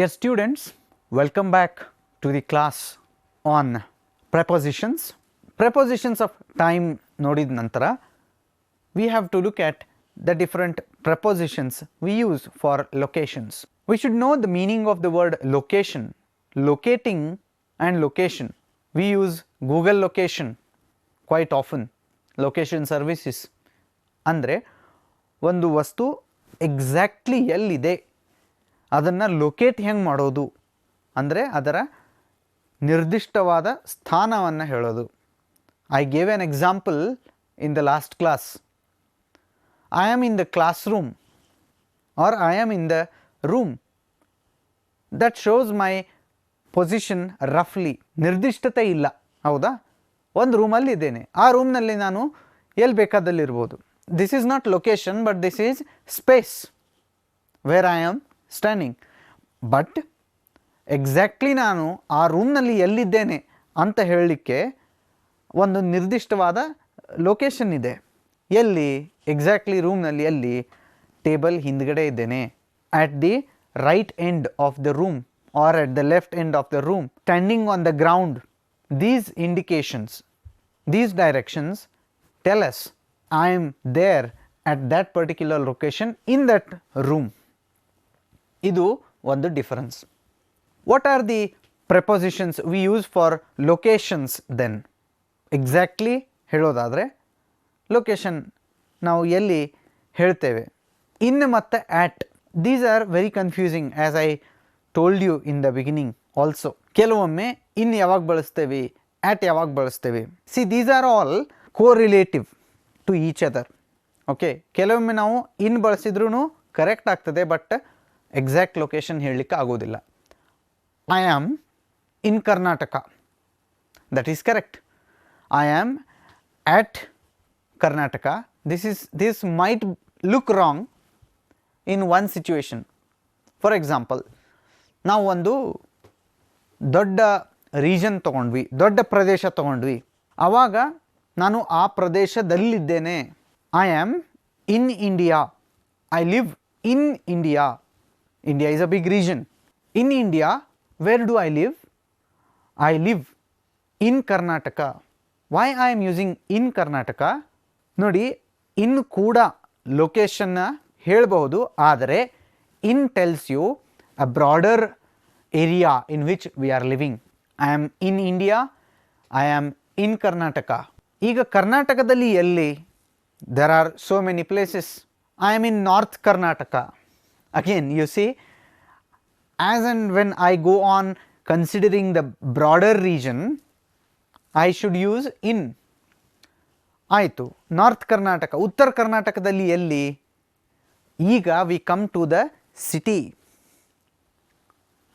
Dear students, welcome back to the class on prepositions. Prepositions of time nodid nantara, we have to look at the different prepositions we use for locations. We should know the meaning of the word location, locating and location. We use Google location quite often, location services. ಅಂದರೆ ಒಂದು ವಸ್ತು exactly ಎಲ್ಲಿದೆ ಅದನ್ನು locate ಹೆಂಗೆ ಮಾಡೋದು ಅಂದರೆ ಅದರ ನಿರ್ದಿಷ್ಟವಾದ ಸ್ಥಾನವನ್ನು ಹೇಳೋದು. I gave an example in the last class. I am in the classroom or I am in the room. That shows my position roughly. ನಿರ್ದಿಷ್ಟತೆ ಇಲ್ಲ, ಹೌದಾ? ಒಂದು ರೂಮಲ್ಲಿ ಇದ್ದೇನೆ, ಆ ರೂಮ್ನಲ್ಲಿ ನಾನು ಎಲ್ಲಿ ಬೇಕಾದಲ್ಲಿ ಇರ್ಬೋದು. This is not location but this is space where I am standing. But exactly ನಾನು ಆ ರೂಮ್ನಲ್ಲಿ ಎಲ್ಲಿದ್ದೇನೆ ಅಂತ ಹೇಳಲಿಕ್ಕೆ ಒಂದು ನಿರ್ದಿಷ್ಟವಾದ ಲೊಕೇಶನ್ ಇದೆ. ಎಲ್ಲಿ ಎಕ್ಸಾಕ್ಟ್ಲಿ ರೂಮ್ನಲ್ಲಿ ಎಲ್ಲಿ? ಟೇಬಲ್ ಹಿಂದ್ಗಡೆ ಇದ್ದೇನೆ, at the right end of the room or at the left end of the room, standing on the ground. These indications, these directions tell us I am there at that particular location in that room. ಇದು ಒಂದು difference. What are the prepositions we use for locations then? Exactly ಹೇಳೋದಾದರೆ location ನಾವು ಎಲ್ಲಿ ಹೇಳ್ತೇವೆ. In ಮತ್ತು at, these are very confusing as I told you in the beginning also. ಕೆಲವೊಮ್ಮೆ in ಯಾವಾಗ ಬಳಸ್ತೇವೆ, ಆಟ್ ಯಾವಾಗ ಬಳಸ್ತೇವೆ. See these are all correlative to each other. Okay, ಕೆಲವೊಮ್ಮೆ ನಾವು ಇನ್ ಬಳಸಿದ್ರೂ ಕರೆಕ್ಟ್ ಆಗ್ತದೆ, ಬಟ್ ಎಕ್ಸಾಕ್ಟ್ ಲೊಕೇಶನ್ ಹೇಳಲಿಕ್ಕೆ ಆಗೋದಿಲ್ಲ. I am in Karnataka, that is correct. I am at Karnataka. This might look wrong in one situation. For example, ನಾವು ಒಂದು ದೊಡ್ಡ region ತಗೊಂಡ್ವಿ, ದೊಡ್ಡ ಪ್ರದೇಶ ತಗೊಂಡ್ವಿ. ಆವಾಗ ನಾನು ಆ ಪ್ರದೇಶದಲ್ಲಿದ್ದೇನೆ. I am in India. I live in India. India is a big region. In India, where do I live? I live in Karnataka. Why I am using in Karnataka? ನೋಡಿ, ಇನ್ ಕೂಡ ಲೊಕೇಶನ್ನ ಹೇಳಬಹುದು, ಆದರೆ in tells you a broader area in which we are living. I am in India, I am in Karnataka. ಈಗ ಕರ್ನಾಟಕದಲ್ಲಿ ಎಲ್ಲಿ? There are so many places. I am in north Karnataka. Again you see, as and when I go on considering the broader region, I should use in. ಆಯಿತು, north Karnataka, ಉತ್ತರ ಕರ್ನಾಟಕದಲ್ಲಿ ಎಲ್ಲಿ? ಈಗ we come to the city.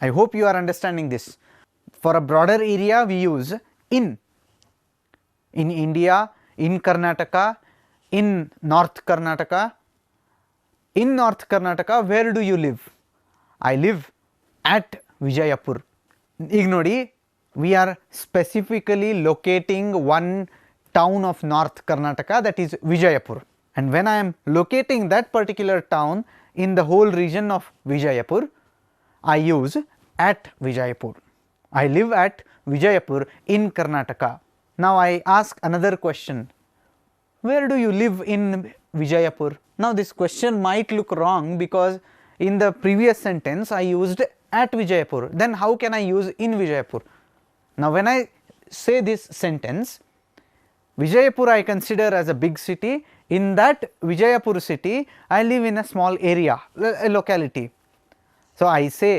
I hope you are understanding this. For a broader area we use in. In India, in Karnataka, in north Karnataka. In north Karnataka, where do you live? I live at Vijayapur. ಈಗ ನೋಡಿ, we are specifically locating one town of North Karnataka, that is Vijayapura. And when I am locating that particular town in the whole region of Vijayapur, I use at Vijayapur. I live at Vijayapur in Karnataka. Now I ask another question. Where do you live in Vijayapur? Now this question might look wrong because in the previous sentence I used at Vijayapur. Then how can I use in Vijayapur? Now when I say this sentence, Vijayapur I consider as a big city. In that Vijayapur city, I live in a small area, a locality. So I say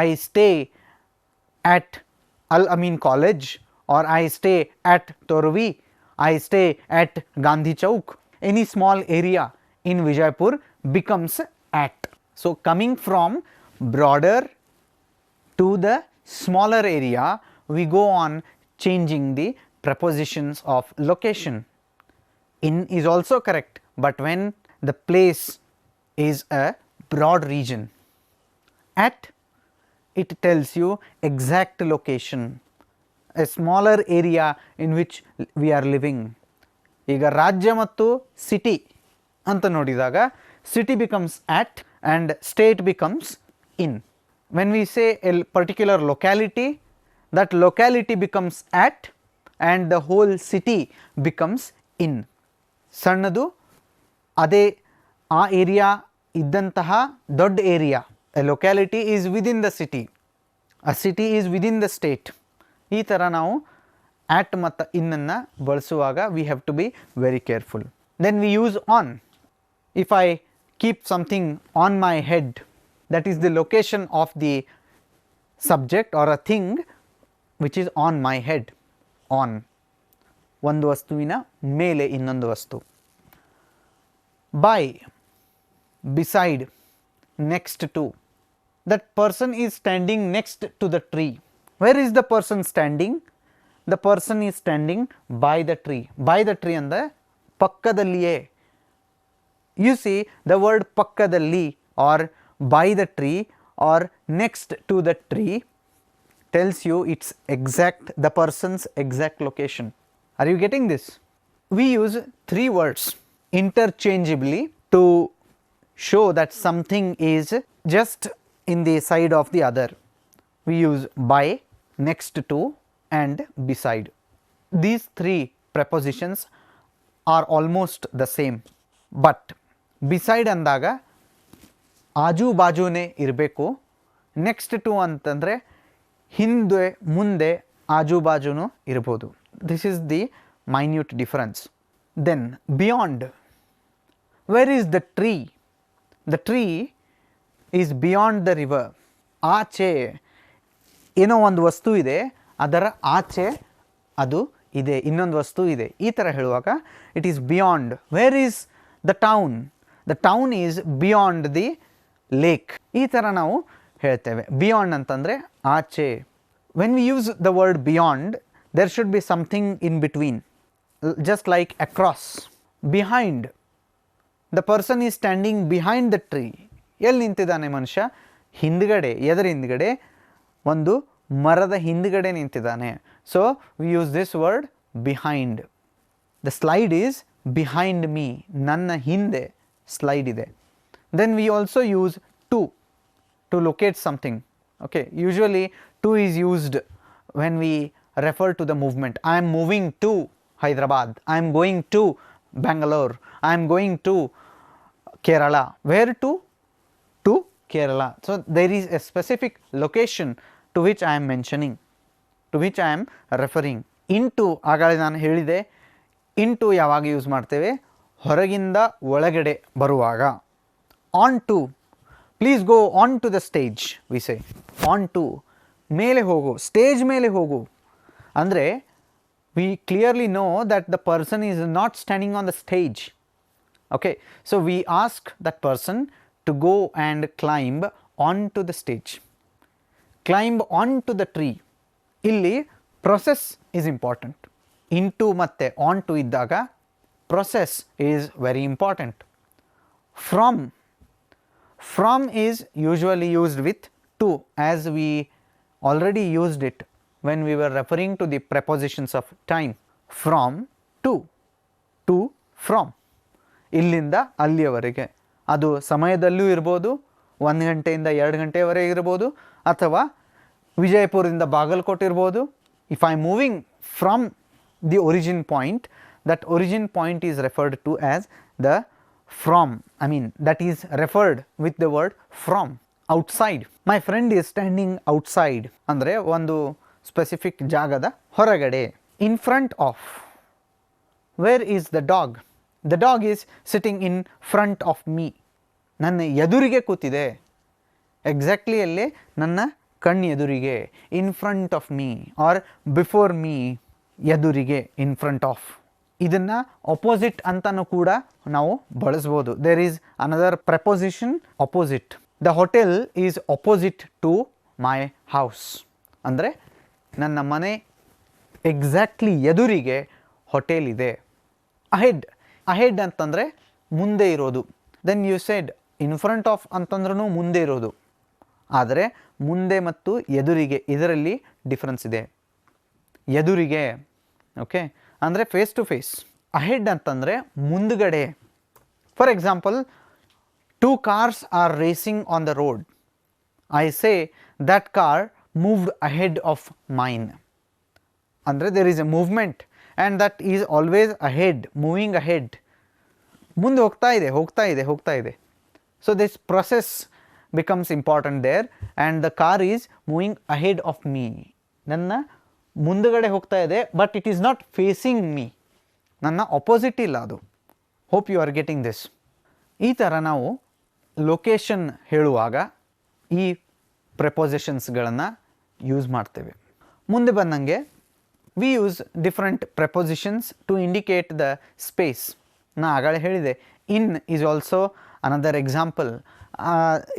I stay at Al-Amin College, or I stay at Torvi, I stay at Gandhi Chowk. Any small area in Vijayapur becomes at. So coming from broader to the smaller area, we go on changing the prepositions of location. In is also correct, but when the place is a broad region. At, it tells you exact location, a smaller area in which we are living. ಈಗ ರಾಜ್ಯ ಮತ್ತು city ಅಂತ ನೋಡಿದಾಗ, city becomes at and state becomes in. when we say a particular locality, that locality becomes at and the whole city becomes in. ಸಣ್ಣದು ಅದೇ ಆ area ಇದ್ದಂತಹ ದೊಡ್ಡ area. A locality is within the city, a city is within the state. ಈ ಥರ ನಾವು at ಮತ್ತು ಇನ್ನನ್ನು ಬಳಸುವಾಗ we have to be very careful. Then we use on. If I keep something on my head, that is the location of the subject or a thing which is on my head. On, ಒಂದು ವಸ್ತುವಿನ ಮೇಲೆ ಇನ್ನೊಂದು ವಸ್ತು. By, beside, next to. That person is standing next to the tree. Where is the person standing? The person is standing by the tree. By the tree ಅಂದರೆ ಪಕ್ಕದಲ್ಲಿಯೇ. You see the word ಪಕ್ಕದಲ್ಲಿ or by the tree or next to the tree tells you its exact, the person's exact location. Are you getting this? We use three words interchangeably to show that something is just in the side of the other. We use by, next to and beside. These three prepositions are almost the same, but beside ಅಂದಾಗ ಆಜು ಬಾಜುನೇ ಇರಬೇಕು. Next to ಅಂತಂದರೆ ಹಿಂದೆ ಮುಂದೆ ಆಜು ಬಾಜುನೂ ಇರ್ಬೋದು. This is the minute difference. Then beyond. Where is the tree? The tree is beyond the river. ಆಚೆ ಏನೋ ಒಂದು ವಸ್ತು ಇದೆ, ಅದರ ಆಚೆ ಅದು ಇದೆ, ಇನ್ನೊಂದು ವಸ್ತು ಇದೆ. ಈ ಥರ ಹೇಳುವಾಗ it is beyond. Where is the town? The town is beyond the lake. ಈ ಥರ ನಾವು ಹೇಳ್ತೇವೆ. ಬಿಯಾಂಡ್ ಅಂತಂದರೆ ಆಚೆ. When we use the word beyond, there should be something in between, just like across. Behind. The person is standing behind the tree. ಎಲ್ಲಿ ನಿಂತಿದ್ದಾನೆ ಮನುಷ್ಯ? ಹಿಂದ್ಗಡೆ. ಎದರ ಹಿಂದ್ಗಡೆ? ಒಂದು ಮರದ ಹಿಂದ್ಗಡೆ ನಿಂತಿದ್ದಾನೆ. So we use this word behind. The slide is behind me. ನನ್ನ ಹಿಂದೆ ಸ್ಲೈಡ್ ಇದೆ. Then we also use to locate something. Okay, usually to is used when we refer to the movement. I am moving to Hyderabad, I am going to Bangalore, I am going to Kerala. Where to? To Kerala. So there is a specific location to which I am mentioning, to which I am referring. Into ಆಗಲೇ ನಾನು ಹೇಳಿದೆ, into ಯಾವಾಗ use ಮಾಡ್ತೇವೆ? ಹೊರಗಿಂದ ಒಳಗಡೆ ಬರುವಾಗ. On to, please go on to the stage, we say. On to, ಮೇಲೆ ಹೋಗು, ಸ್ಟೇಜ್ ಮೇಲೆ ಹೋಗು. ಅಂದರೆ we clearly know that the person is not standing on the stage. Okay, so we ask that person to go and climb onto the stage. Climb onto the tree. ಇಲ್ಲಿ process is important. Into ಮತ್ತೆ on to ಇದ್ದಾಗ process is very important. From is usually used with to, as we already used it when we were referring to the prepositions of time. From to, from. ಇಲ್ಲಿಂದ ಅಲ್ಲಿಯವರೆಗೆ. ಅದು ಸಮಯದಲ್ಲೂ ಇರ್ಬೋದು, 1 ಗಂಟೆಯಿಂದ 2 ಗಂಟೆಯವರೆಗೆ ಇರ್ಬೋದು, ಅಥವಾ ವಿಜಯಪುರದಿಂದ ಬಾಗಲಕೋಟೆ ಇರ್ಬೋದು. If I am moving from the origin point, that origin point is referred to as the from. I mean, that is referred with the word from. Outside. My friend is standing outside. ಅಂದರೆ ಒಂದು specific ಜಾಗದ ಹೊರಗಡೆ. In front of. Where is the dog? The dog is sitting in front of me. ನನ್ನ ಎದುರಿಗೆ ಕೂತಿದೆ. Exactly ಅಲ್ಲೇ ನನ್ನ ಕಣ್ಣು ಎದುರಿಗೆ. In front of me or before me. ಎದುರಿಗೆ, in front of. ಇದನ್ನು ಅಪೋಸಿಟ್ ಅಂತಲೂ ಕೂಡ ನಾವು ಬಳಸ್ಬೋದು. There is another preposition, opposite. The hotel is opposite to my house. ಅಂದರೆ ನನ್ನ ಮನೆ ಎಕ್ಸಾಕ್ಟ್ಲಿ ಎದುರಿಗೆ ಹೋಟೆಲ್ ಇದೆ. ಅಹೆಡ್. ಅಹೆಡ್ ಅಂತಂದರೆ ಮುಂದೆ ಇರೋದು. Then you said in front of ಅಂತಂದ್ರೂ ಮುಂದೆ ಇರೋದು. ಆದರೆ ಮುಂದೆ ಮತ್ತು ಎದುರಿಗೆ ಇದರಲ್ಲಿ ಡಿಫ್ರೆನ್ಸ್ ಇದೆ. ಎದುರಿಗೆ, ಓಕೆ, ಅಂದರೆ ಫೇಸ್ ಟು ಫೇಸ್. ಅಹೆಡ್ ಅಂತಂದರೆ ಮುಂದುಗಡೆ. For example, 2 cars are racing on the road. I say that car moved ahead of mine. ಅಂದರೆ there is a movement and that is always ahead, moving ahead. ಮುಂದೆ ಹೋಗ್ತಾ ಇದೆ ಹೋಗ್ತಾ ಇದೆ ಹೋಗ್ತಾ ಇದೆ. So this process becomes important there and the car is moving ahead of me. ನನ್ನ ಮುಂದುಗಡೆ ಹೋಗ್ತಾ ಇದೆ but it is not facing me. ನನ್ನ ಅಪೋಸಿಟ್ ಇಲ್ಲ ಅದು. Hope you are getting this. ಈ ಥರ ನಾವು ಲೊಕೇಶನ್ ಹೇಳುವಾಗ ಈ ಪ್ರೆಪೊಸಿಷನ್ಸ್ಗಳನ್ನು ಯೂಸ್ ಮಾಡ್ತೇವೆ. ಮುಂದೆ ಬಂದಂಗೆ we use different prepositions to indicate the space. ನಾ ಆಗಲೇ ಹೇಳಿದೆ, in is also another example.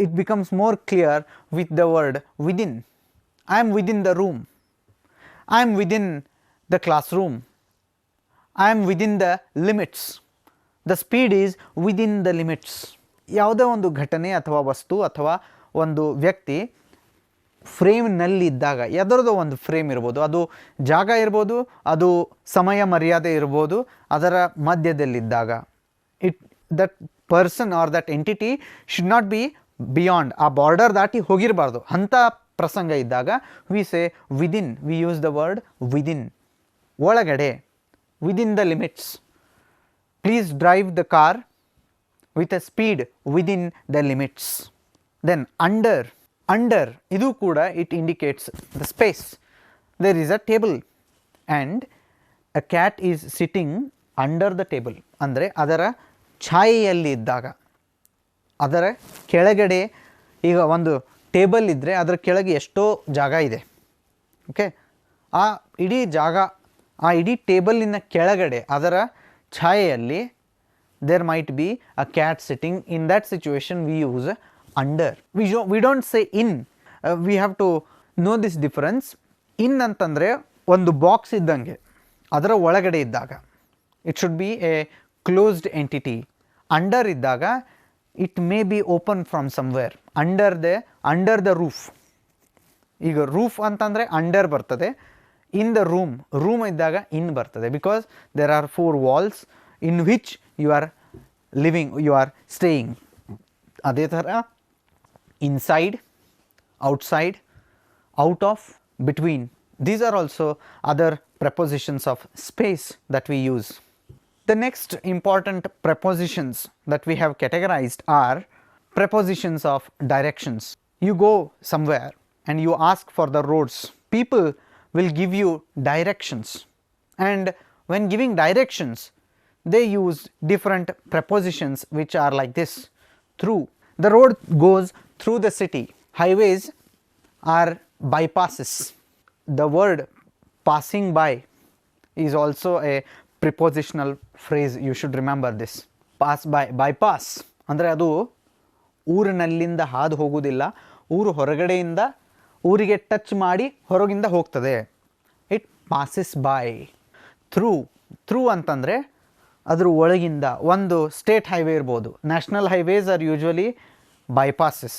It becomes more clear with the word within. I am within the room, I am within the class room, I am within the limits. The speed is within the limits. ಯಾವುದೇ ಒಂದು ಘಟನೆ ಅಥವಾ ವಸ್ತು ಅಥವಾ ಒಂದು ವ್ಯಕ್ತಿ ಫ್ರೇಮ್ನಲ್ಲಿದ್ದಾಗ, ಯಾವುದರದೋ ಒಂದು frame ಇರ್ಬೋದು, ಅದು ಜಾಗ ಇರ್ಬೋದು, ಅದು ಸಮಯ ಮರ್ಯಾದೆ ಇರ್ಬೋದು, ಅದರ ಮಧ್ಯದಲ್ಲಿದ್ದಾಗ that person or that entity should not be beyond, ಆ ಬಾರ್ಡರ್ ದಾಟಿ ಹೋಗಿರಬಾರ್ದು. ಅಂಥ ಪ್ರಸಂಗ ಇದ್ದಾಗ we say within. We use the word within, ಒಳಗಡೆ, within the limits. Please drive the car with a speed within the limits. Then under, under idu kuda it indicates the space. There is a table and a cat is sitting under the table. ಅಂದರೆ ಅದರ ಛಾಯೆಯಲ್ಲಿ ಇದ್ದಾಗ, ಅದರ ಕೆಳಗಡೆ, ಈಗ ಒಂದು table ಇದ್ದರೆ ಅದರ ಕೆಳಗೆ ಎಷ್ಟೋ ಜಾಗ ಇದೆ. ಓಕೆ, ಆ ಇಡೀ ಜಾಗ, ಆ ಇಡೀ ಟೇಬಲಿನ ಕೆಳಗಡೆ ಅದರ ಛಾಯೆಯಲ್ಲಿ there might be a cat sitting. In that situation we use under. We don't say in. We have to know this difference. In ಅಂತಂದರೆ ಒಂದು ಬಾಕ್ಸ್ ಇದ್ದಂಗೆ, ಅದರ ಒಳಗಡೆ ಇದ್ದಾಗ it should be a closed entity. Under ಇದ್ದಾಗ it may be open from somewhere. Under the roof. ಈಗ roof ಅಂತಂದರೆ under ಬರ್ತದೆ. ಇನ್ ದ ರೂಮ್ ಇದ್ದಾಗ ಇನ್ ಬರ್ತದೆ, because there are 4 walls in which you are living, you are staying. ಅದೇ ಥರ inside, outside, out of, between. These are also other prepositions of space that we use. The next important prepositions that we have categorized are prepositions of directions. You go somewhere and you ask for the roads. People will give you directions, and when giving directions they use different prepositions which are like this. Through. The road goes through the city. Highways are bypasses. The word passing by is also a prepositional phrase. You should remember this. Pass by, bypass ಅಂದರೆ ಅದು ಊರಿನಲ್ಲಿಂದ ಹಾದು ಹೋಗುವುದಿಲ್ಲ, ಊರು ಹೊರಗಡೆಯಿಂದ ಊರಿಗೆ touch ಮಾಡಿ ಹೊರಗಿಂದ ಹೋಗ್ತದೆ. It passes by. ಥ್ರೂ ಅಂತಂದರೆ ಅದ್ರ ಒಳಗಿಂದ. ಒಂದು ಸ್ಟೇಟ್ ಹೈವೇ ಇರ್ಬೋದು. National highways R usually bypasses,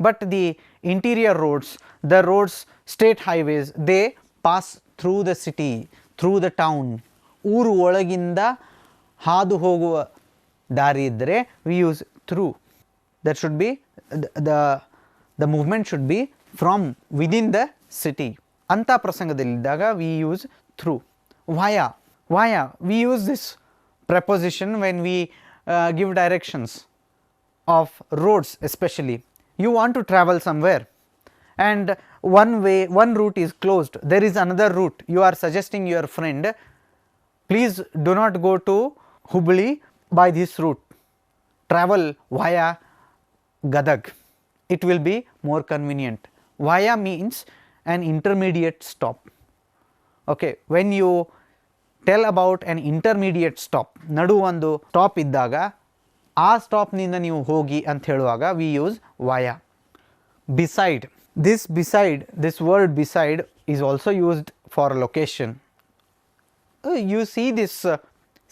but the interior roads, the roads, state highways, they pass through the city, through the town. ಊರು ಒಳಗಿಂದ ಹಾದು ಹೋಗುವ ದಾರಿ ಇದ್ದರೆ we use through. That should be the movement should be from within the city. ಅಂಥ ಪ್ರಸಂಗದಲ್ಲಿದ್ದಾಗ we use through. Via. We use this preposition when we give directions of roads, especially. You want to travel somewhere and one route is closed, there is another route. You are suggesting your friend, please do not go to Hubli by this route, travel via Gadag, it will be more convenient. Via means an intermediate stop. Okay, when you tell about an intermediate stop, ನಡು ಒಂದು stop ಇದ್ದಾಗ ಆ ಸ್ಟಾಪ್ನಿಂದ ನೀವು ಹೋಗಿ ಅಂತ ಹೇಳುವಾಗ we use via. Beside. This word beside is also used for location. You see this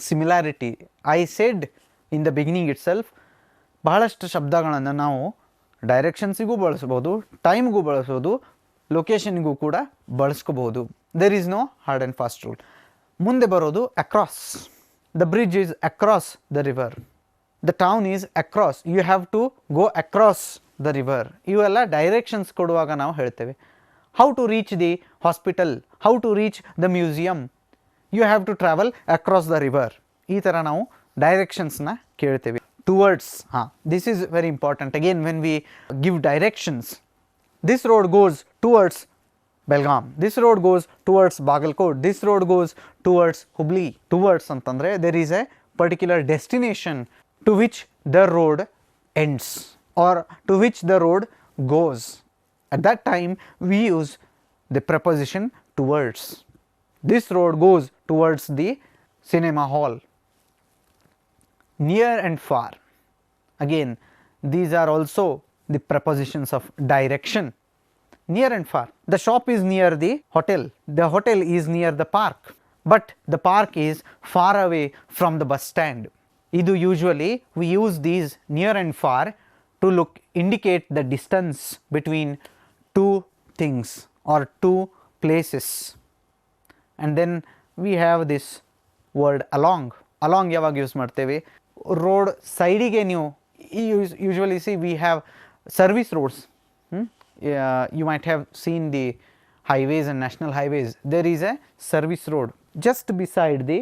similarity. I said in the beginning itself, ಬಹಳಷ್ಟು ಶಬ್ದಗಳನ್ನು ನಾವು ಡೈರೆಕ್ಷನ್ಸಿಗೂ ಬಳಸ್ಬೋದು, ಟೈಮ್ಗೂ ಬಳಸ್ಬೋದು, ಲೊಕೇಶನ್ಗೂ ಕೂಡ ಬಳಸ್ಕೋಬೋದು. There is no hard and fast rule. ಮುಂದೆ ಬರೋದು across. The bridge is across the river. The town is across. You have to go across the river. ಇವೆಲ್ಲ ಡೈರೆಕ್ಷನ್ಸ್ ಕೊಡುವಾಗ ನಾವು ಹೇಳ್ತೇವೆ. How to reach the hospital, how to reach the museum, you have to travel across the river. ಈ ಥರ ನಾವು ಡೈರೆಕ್ಷನ್ಸ್ನ ಕೇಳ್ತೇವೆ. Towards, this is very important. Again, when we give directions, this road goes towards Belgaum, this road goes towards Bagalkot, this road goes towards Hubli. Towards ಅಂತಂದರೆ there is a particular destination to which the road ends or to which the road goes. At that time we use the preposition towards. This road goes towards the cinema hall. Near and far, again these are also the prepositions of direction. Near and far, the shop is near the hotel is near the park, but the park is far away from the bus stand. Idu usually we use these near and far to indicate the distance between two things or two places. And then we have this word along. Along ಯಾವಾಗ use ಮಾಡ್ತೇವೆ? Road ಸೈಡಿಗೆ ನೀವು usually see we have service roads. You might have seen the highways and national highways. There is a service road just beside the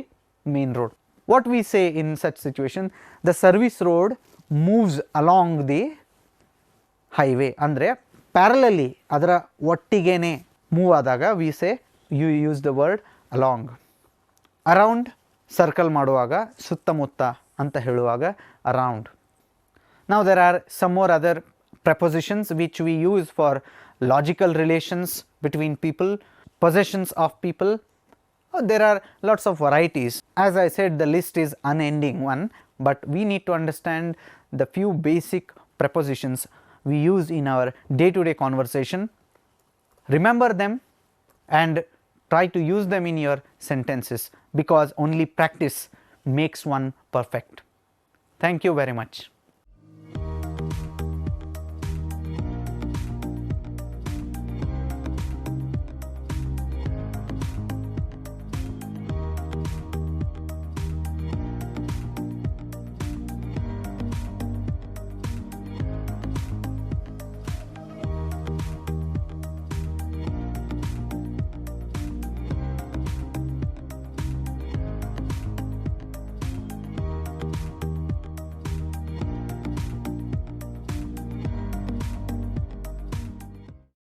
main road. What we say in such situation, the service road moves along the highway. ಅಂದರೆ ಪ್ಯಾರಲಲ್ಲಿ ಅದರ ಒಟ್ಟಿಗೆನೆ move ಆದಾಗ we say you use the word along. Around circle ಮಾಡುವಾಗ ಸುತ್ತಮುತ್ತ ಅಂತ ಹೇಳುವಾಗ around. Now there are some more other prepositions which we use for logical relations between people, possessions of people. There are lots of varieties. As I said, the list is unending one, but we need to understand the few basic prepositions we use in our day-to-day conversation. Remember them and try to use them in your sentences, because only practice makes one perfect. Thank you very much.